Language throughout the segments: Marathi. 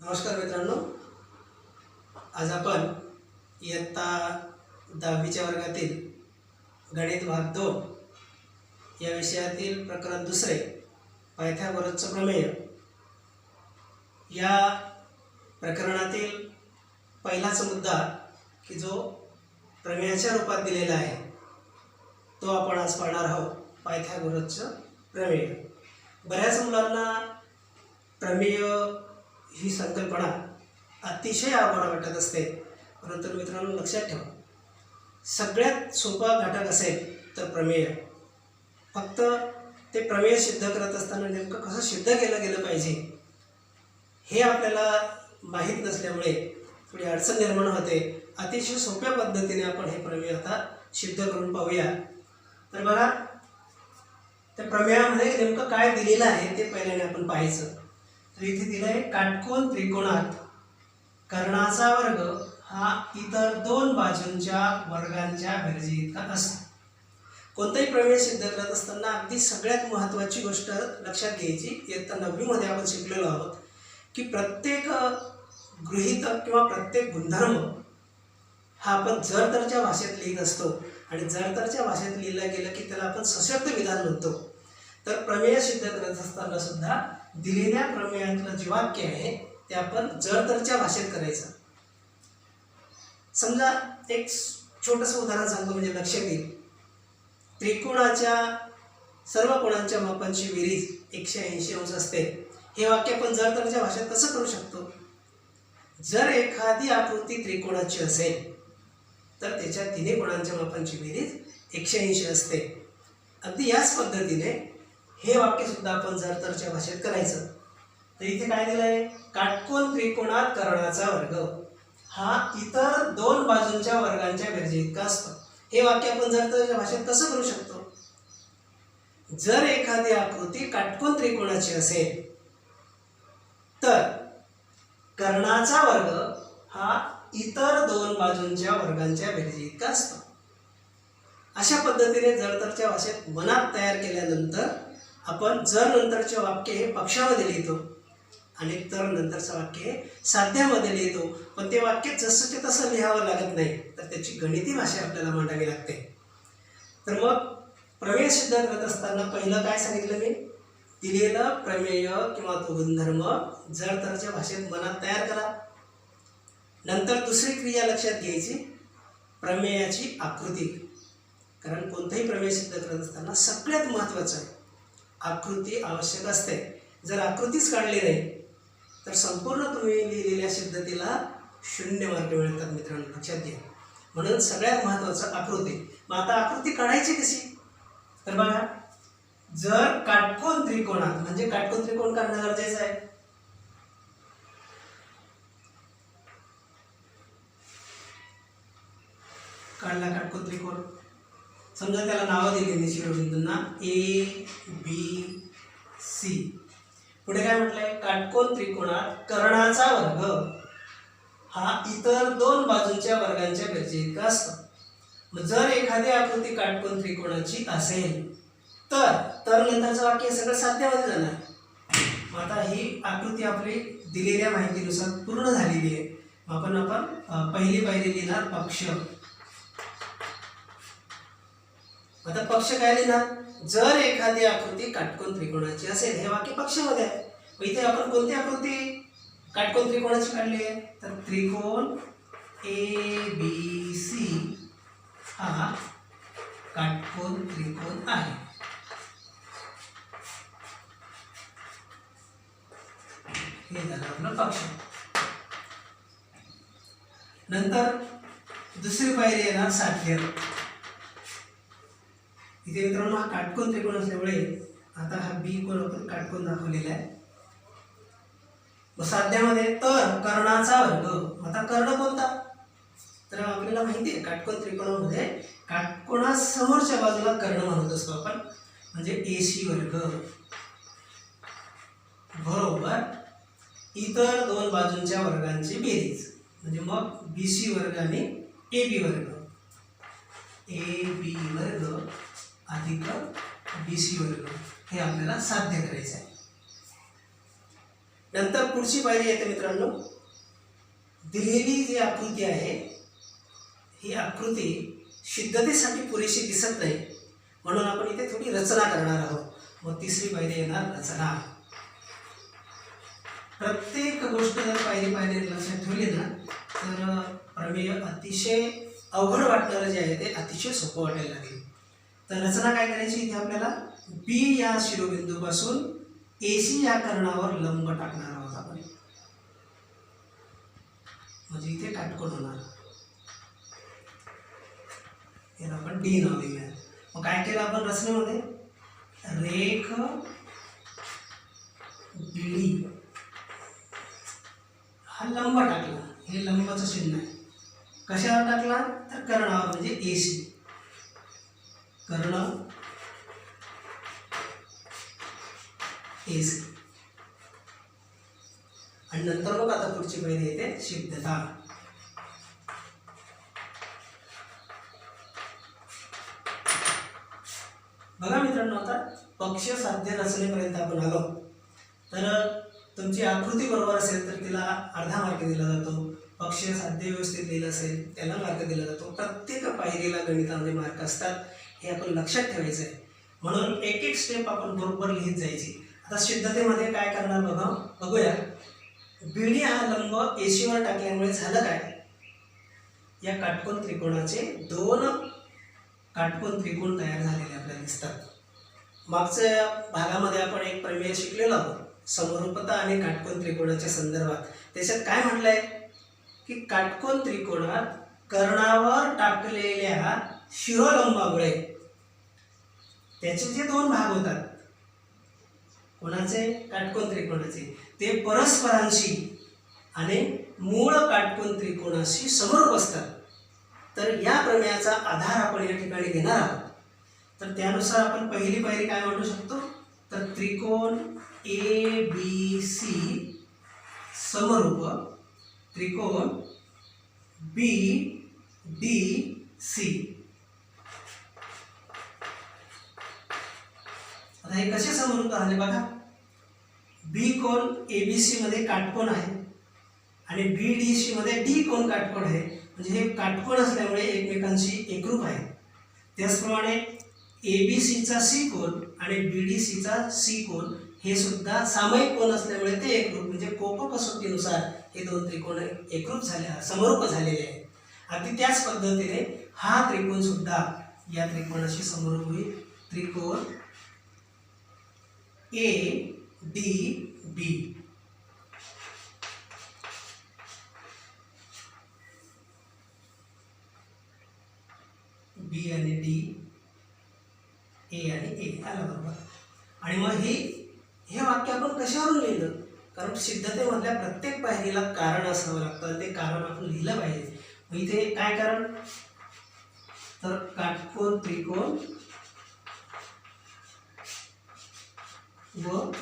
नमस्कार मित्रांनो, आज आपण इयत्ता 10वीच्या वर्गातील गणित भाग 2 या विषयातील प्रकरण दुसरे पायथागोरसचं प्रमेय या प्रकरणातील पहिलाच मुद्दा की जो प्रमेयाच्या रूपात दिलेला आहे तो आपण आज पाहणार आहोत. पायथागोरसचं प्रमेय. बऱ्याच मुलांना प्रमेय ही संकल्पना अतिशय अवघड वाटत असते, परंतु मित्रांनो लक्षात ठेवा, सगळ्यात सोपा घटक असेल तर प्रमेय. फक्त ते प्रमेय सिद्ध करत असताना नेमकं कसं सिद्ध केलं गेलं पाहिजे हे आपल्याला माहीत नसल्यामुळे थोडी अडचण निर्माण होते. अतिशय सोप्या पद्धतीने आपण हे प्रमेय आता सिद्ध करून पाहूया. तर बघा, त्या प्रमेयामध्ये नेमकं काय दिलेलं आहे ते पहिल्याने आपण पाहायचं. तर इथे दिलं आहे, काटकोन त्रिकोणात कर्णाचा वर्ग हा इतर दोन बाजूंच्या वर्गांच्या बेरजी इतका असतो. कोणताही प्रमेय सिद्ध करत असताना अगदी सगळ्यात महत्त्वाची गोष्ट लक्षात घ्यायची. इयत्ता 9वीमध्ये आपण शिकलेलो आहोत की प्रत्येक गृहीतक किंवा प्रत्येक गुणधर्म हा आपण जर-तरच्या भाषेत लिहित असतो आणि जर-तरच्या भाषेत लिहिलं गेलं की त्याला आपण सशर्त विधान म्हणतो. तर प्रमेय सिद्ध करत असताना सुद्धा दिलेल्या प्रमेयातलं जे वाक्य आहे ते आपण जर-तरच्या भाषेत करायचं. समजा एक छोटंसं उदाहरण सांगतो म्हणजे लक्षात येईल. त्रिकोणाच्या सर्व कोणांच्या मापांची बेरीज 180 अंश असते. हे वाक्य आपण जर-तरच्या भाषेत कसं करू शकतो? जर एखादी आकृती त्रिकोणाची असेल तर त्याच्या तिन्ही कोणांच्या मापांची बेरीज 180 असते. अगदी याच पद्धतीने हे वाक्य सुद्धा आपण जर-तरच्या भाषेत करायचं. तर इथे काय दिलं आहे, काटकोन त्रिकोणात कर्णाचा वर्ग हा इतर दोन बाजूंच्या वर्गांच्या बेरजी इतका असतो. हे वाक्य आपण जर-तरच्या भाषेत कसं करू शकतो? जर एखादी आकृती काटकोन त्रिकोणाची असेल तर कर्णाचा वर्ग हा इतर दोन बाजूंच्या वर्गांच्या बेरजी इतका असतो. अशा पद्धतीने जर-तरच्या भाषेत मनात तयार केल्यानंतर आपण जर नंतरचे वाक्य हे पक्षामध्ये लिहितो आणि तर नंतरचं वाक्य हे साध्यामध्ये लिहितो. पण ते वाक्य जसंचे तसं लिहावं लागत नाही, तर त्याची गणिती भाषा आपल्याला मांडावी लागते. तर मग प्रमेय सिद्ध करत असताना पहिलं काय सांगितलं मी, दिलेलं प्रमेय किंवा तो गुणधर्म जर-तरच्या भाषेत मनात तयार करा. नंतर दुसरी क्रिया लक्षात घ्यायची, प्रमेयाची आकृती. कारण कोणतंही प्रमेय सिद्ध करत असताना सगळ्यात महत्त्वाचं आहे आकृती आवश्यक असते. जर आकृतीच काढली नाही तर संपूर्ण तुम्ही लिहिलेल्या सिद्धतेला 0 मार्क मिळतात मित्रांनो, लक्षात घ्या. म्हणून सगळ्यात महत्त्वाचं आकृती. मग आता आकृती काढायची कशी? तर बघा, जर काटकोन त्रिकोणात, म्हणजे काटकोन त्रिकोण काढणं गरजेचं आहे. काढला काटकोन त्रिकोण. समजा त्याला नावं दिली शिरोबिंदूंना A, B, C. पुढे काय म्हटलंय, काटकोन त्रिकोणात कर्णाचा वर्ग हा इतर दोन बाजूंच्या वर्गांच्या बेरजी इतका असतो. मग जर एखादी आकृती काटकोन त्रिकोणाची असेल तर नंतरचं वाक्य सगळं साध्यामध्ये जाणार. मग आता ही आकृती आपली दिलेल्या माहितीनुसार पूर्ण झालेली आहे. आपण पहिली पायरी लिहिणार पक्ष. आता पक्ष काय लिहिणार, जर एखादी आकृती काटकोन त्रिकोणाची असेल. हे वाक्य पक्षामध्ये आहे. मग इथे आपण कोणती आकृती काटकोन त्रिकोणाची काढली आहे, तर त्रिकोण ABC हा काटकोन त्रिकोण आहे. हे झालं आपलं पक्ष. नंतर दुसरी पायरी येणार साध्य. इथे मित्रांनो हा काटकोन त्रिकोण असल्यामुळे आता हा B कोण आपण काटकोन दाखवलेला आहे. मग साध्यामध्ये तर कर्णाचा वर्ग. आता कर्ण कोणता, तर आपल्याला माहिती आहे काटकोन त्रिकोणामध्ये काटकोणासमोरच्या बाजूला कर्ण म्हणत असतो आपण, म्हणजे AC वर्ग बरोबर इतर दोन बाजूंच्या वर्गांची बेरीज, म्हणजे मग BC वर्ग आणि AB वर्ग. AB वर्ग अधिक BC वर्ग हे आपल्याला साध्य करायचं आहे. नंतर पुढची पायरी येते मित्रांनो, दिलेली जी आकृती आहे ही आकृती सिद्धतेसाठी पुरेशी दिसत नाही, म्हणून आपण इथे थोडी रचना करणार आहोत. मग तिसरी पायरी येणार रचना. प्रत्येक गोष्ट जर पायरी पायरी लक्षात ठेवली ना तर प्रमेय अतिशय अवघड वाटणारं जे आहे ते अतिशय सोपं वाटायला लागेल. तर रचना काय करायची, इथे आपल्याला बी या शिरोबिंदूपासून AC या कर्णावर लंब टाकणार आहोत आपण, म्हणजे इथे काटकोन होणार. याला आपण D नाव देऊया. मग काय केलं आपण रचनेमध्ये, रेख BD हा लंब टाकला. हे लंबाचं चिन्ह आहे. कशावर टाकला तर कर्णावर, म्हणजे AC कर्ण AC. आणि नंतर मग आता पुढची पायरी येते सिद्धता. बघा मित्रांनो, आता पक्ष साध्य रचनेपर्यंत आपण आलो. तर तुमची आकृती बरोबर असेल तर तिला अर्धा मार्क दिला जातो, पक्ष साध्य व्यवस्थित लिहिलं असेल त्याला मार्क दिला जातो. प्रत्येक पायरीला गणितामध्ये मार्क असतात, हे आपण लक्षात ठेवायचं आहे. म्हणून एक एक स्टेप आपण बरोबर लिहित जायची. आता सिद्धतेमध्ये काय करणार बघूया. BD हा लंब AC वर टाकल्यामुळे झालं काय, या काटकोन त्रिकोणाचे दोन काटकोन त्रिकोण तयार झालेले आपल्याला दिसतात. मागच्या भागामध्ये आपण एक प्रमेय शिकलेलो आहोत समरूपता आणि काटकोन त्रिकोणाच्या संदर्भात. त्याच्यात काय म्हटलंय की काटकोन त्रिकोणात कर्णावर टाकलेल्या शिरोलंबामुळे त्याचे जे दोन भाग होतात, कोणाचे, काटकोन त्रिकोणाचे, ते परस्परांशी आणि मूळ काटकोन त्रिकोणाशी समरूप असतात. तर या प्रमेयाचा आधार आपण या ठिकाणी घेणार आहोत. तर त्यानुसार आपण पहिली पायरी काय म्हणू शकतो, तर त्रिकोण ABC समरूप त्रिकोण BDC. आता हे कसे समरूप झाले बघा. B कोण ABC मध्ये काटकोन आहे आणि BDC मध्ये D कोण काटकोन आहे, म्हणजे हे काटकोन असल्यामुळे एकमेकांशी एकरूप आहे. त्याचप्रमाणे ABC चा C कोन आणि BDC चा C कोन हे सुद्धा सामायिक कोन असल्यामुळे ते एकरूप, म्हणजे कोप कसोटीनुसार हे दोन त्रिकोण एकरूप झाले, समरूप झालेले आहेत. अगदी त्याच पद्धतीने हा त्रिकोण सुद्धा या त्रिकोणाशी समरूप होईल. त्रिकोण ADB. B आणि D, A आणि A आलं बरोबर. आणि मग हे वाक्य आपण कशावरून लिहिलं, कारण सिद्धतेमधल्या प्रत्येक पायरीला कारण असावं लागतं, ते कारण आपण लिहिलं पाहिजे. मग इथे काय कारण, तर काटकोन त्रिकोण व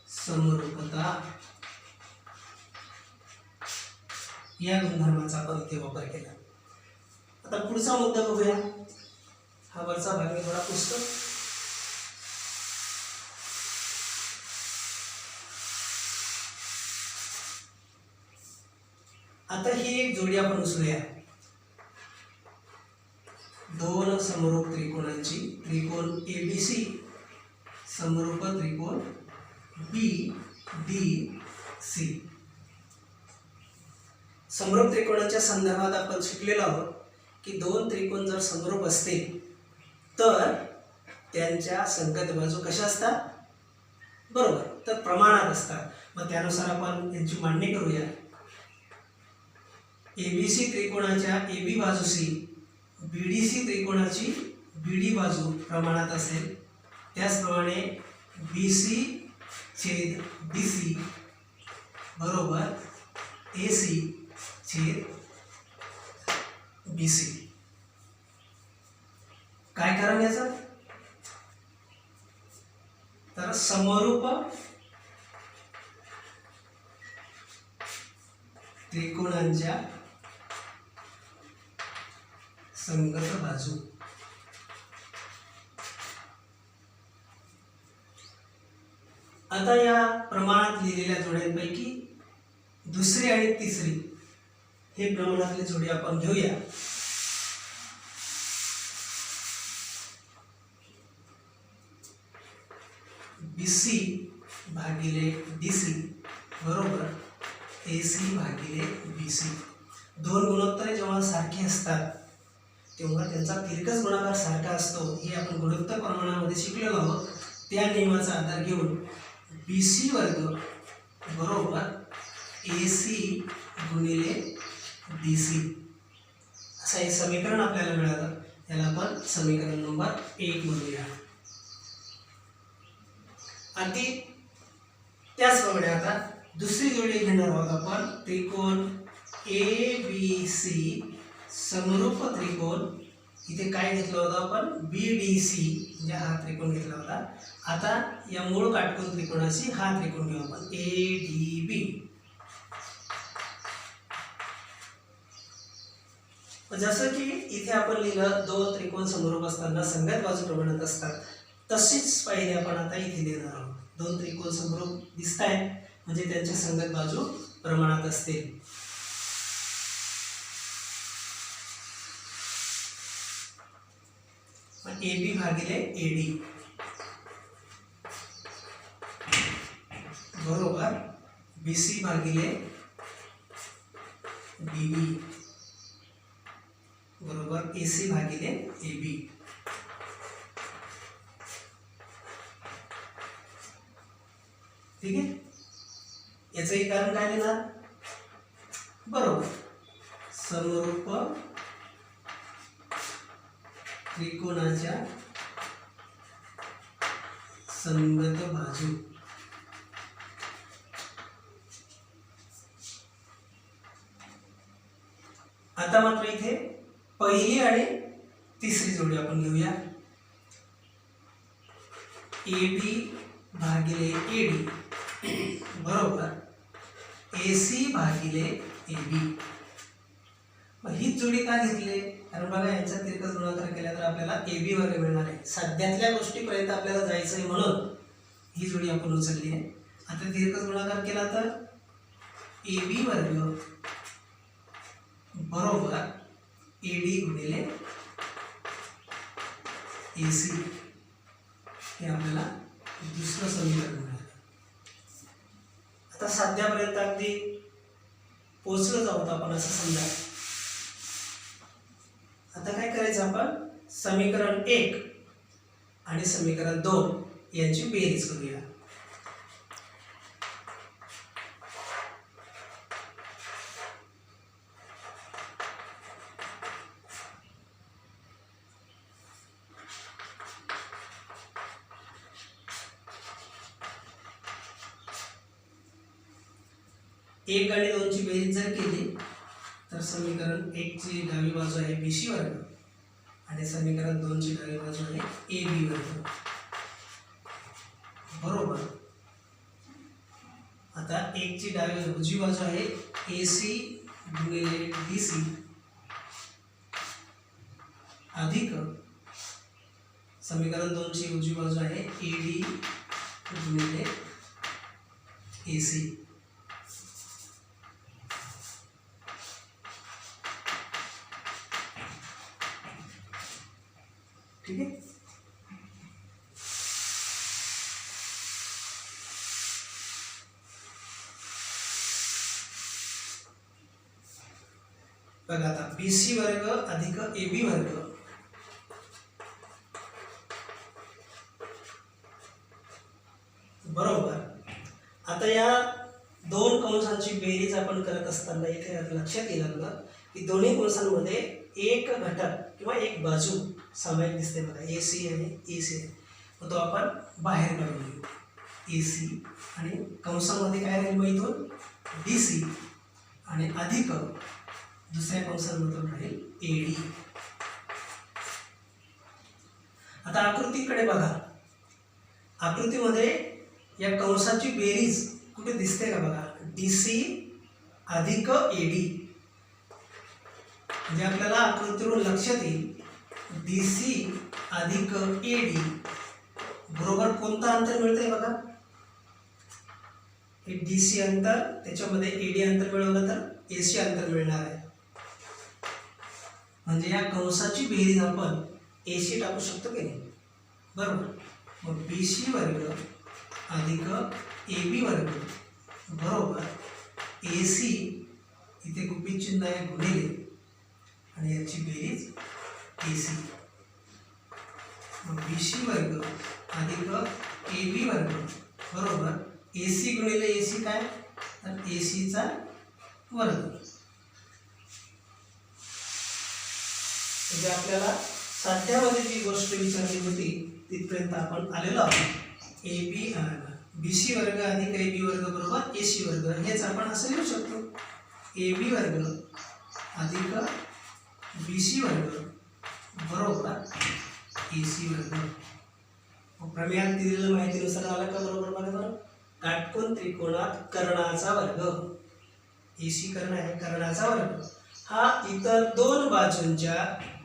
समरूपता या गुणधर्माचा आपण इथे वापर केला. आता पुढचा मुद्दा बघूया. हा वरचा भाग मी थोडा पुसतो. आता ही एक जोडी आपण उचलूया. दोन समरूप त्रिकोणांची, त्रिकोण ABC समरूप त्रिकोण BDC. समरूप त्रिकोणाच्या संदर्भात आपण शिकलेलो आहोत की दोन त्रिकोण जर समरूप असतील तर त्यांच्या संगत बाजू कशा असतात, बरोबर, तर प्रमाणात असतात. मग त्यानुसार आपण यांची मांडणी करूया. ABC त्रिकोणाच्या AB बाजूशी BDC त्रिकोणाची BD बाजू प्रमाणात असेल, त्याचप्रमाणे BC छेद DC बरोबर AC छेद BC. काय कारण याचं, तर समरूप त्रिकोणांच्या संगत बाजू. आता या प्रमाणात लिहिलेल्या जोड्यांपैकी दुसरी आणि तिसरी हे प्रमाणातली जोडी आपण घेऊया. BC भागिले DC बरोबर AC भागिले BC. दोन गुणोत्तरे जेव्हा सारखी असतात तेव्हा त्यांचा तिरकस गुणाकार सारखा असतो हे आपण गुणोत्तर प्रमाणामध्ये शिकलेलो आहोत. त्या नियमाचा आधार घेऊन BC वर्ग बरोबर AC गुणिले DC असं हे समीकरण आपल्याला मिळालं. याला आपण समीकरण नंबर 1 म्हणूया. आणि त्याचप्रमाणे आता दुसरी जोडी घेणार आहोत आपण. त्रिकोण ABC समरूप त्रिकोण. इथे काय घेतलं होतं आपण BDC म्हणजे हा त्रिकोण घेतला होता. आता या मूळ काटकोन त्रिकोणाशी हा त्रिकोण घेऊ आपण ADB. जसं की इथे आपण लिहिलं दोन त्रिकोण समरूप असताना संगत बाजू प्रमाणात असतात तशीच पाहिजे आपण आता इथे लिहिणार आहोत. दोन त्रिकोण समरूप दिसत आहेत म्हणजे त्यांच्या संगत बाजू प्रमाणात असतील. AB भागिले AD बरोबर BC भागिले BB बरोबर AC भागिले AB. ठीक आहे. याचंही कारण काय देणार बरोबर समरूप त्रिकोणाच्या संगत बाजू. आता मात्र इथे पहिली आणि तिसरी जोडी आपण घेऊया. AB भागिले AD बरोबर AC भागिले AB. मग ही जोडी का घेतली कारण बघा यांचा तिरकस गुणाकार केला तर आपल्याला AB वर्ग मिळणार आहे. सध्यातल्या गोष्टीपर्यंत आपल्याला जायचं आहे म्हणून ही जोडी आपण उचलली आहे. आता तिरकस गुणाकार केला तर AB वर्ग बरोबर AD गुणिले AC हे आपल्याला दुसरं समीकरण मिळालं. आता साध्यापर्यंत अगदी पोहोचलो आहोत आपण असं समजा. आता काय करायचं आपण समीकरण 1 आणि समीकरण 2 यांची बेरीज करूया. एक आणि 2 ची बेरीज जर केली तर समीकरण 1 ची डावी बाजू आहे BC वर्ग आणि समीकरण 2 ची डावी बाजू आहे AB वर्ग बरोबर. आता 1 ची डावी उजवी बाजू आहे AC गुणिले DC अधिक समीकरण 2 ची उजवी बाजू आहे AD गुणिले AC. ठीक आहे. बघा आता BC वर्ग अधिक AB वर्ग बरोबर. आता या दोन कंसांची बेरीज आपण करत असताना इथे लक्षात येईल आपलं की दोन्ही कंसांमध्ये एक घटक किंवा एक बाजू सामायिक दिसते बघा AC आणि AC आहे. तो आपण बाहेर काढून घेऊ AC आणि कंसामध्ये काय राहील मग इथून DC आणि अधिक दुसऱ्या कंसामधून राहील AD. आता आकृतीकडे बघा. आकृतीमध्ये या कंसाची बेरीज कुठे दिसते का बघा DC अधिक AD. म्हणजे आपल्याला आकृतीवरून लक्षात येईल DC अधिक AD बरोबर कोणतं अंतर मिळतंय बघा हे DC अंतर, त्याच्यामध्ये AD अंतर मिळवलं तर AC अंतर मिळणार आहे. म्हणजे या कंसाची बेरीज आपण AC टाकू शकतो की नाही, बरोबर. मग BC वर्ग अधिक AB वर्ग बरोबर AC, इथे गुपित चिन्ह आहे गुणिले, आणि याची बेरीज AC. मग BC वर्ग अधिक AB वर्ग बरोबर AC गुणिले AC काय, तर AC चा वर्ग. म्हणजे आपल्याला साध्यामध्ये जी गोष्ट विचारली होती तिथपर्यंत आपण आलेलो आहोत. BC वर्ग अधिक AB वर्ग बरोबर AC वर्ग, हेच आपण असं लिहू शकतो. AB वर्ग अधिक BC वर्ग बरोबर AC वर्ग. प्रमेयात दिलेल्या माहितीनुसार आलं का बरोबर, बघा बरं. काटकोन त्रिकोणात कर्णाचा वर्ग, AC कर्ण आहे, कर्णाचा वर्ग हा इतर दोन बाजूंच्या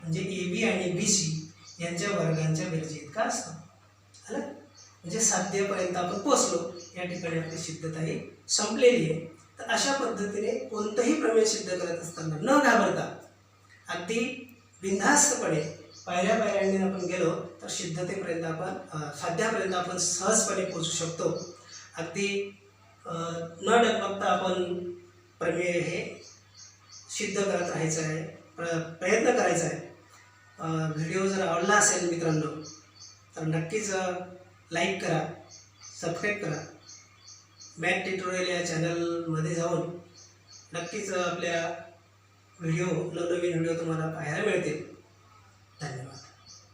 म्हणजे AB आणि BC यांच्या वर्गांच्या बेरजी इतका असतो. आलं, म्हणजे साध्यपर्यंत आपण पोहोचलो. या ठिकाणी आपली सिद्धता ही संपलेली आहे. तर अशा पद्धतीने कोणतंही प्रमेय सिद्ध करत असताना न घाबरता अगदी बिनधास्तपणे पायऱ्या पायऱ्यांनी आपण गेलो तर सिद्धतेपर्यंत आपण साध्यापर्यंत आपण सहजपणे पोहोचू शकतो. अगदी न डगमगता आपण प्रमेय हे सिद्ध करत राहायचं आहे, प्रयत्न करायचा आहे. व्हिडिओ जर आवडला असेल मित्रांनो तर नक्कीच लाईक करा, सबस्क्राईब करा. मॅथ ट्युटोरियल या चॅनलमध्ये जाऊन नक्कीच आपल्या नवनवीन व्हिडिओ तुम्हाला पाहायला मिळतील. धन्यवाद.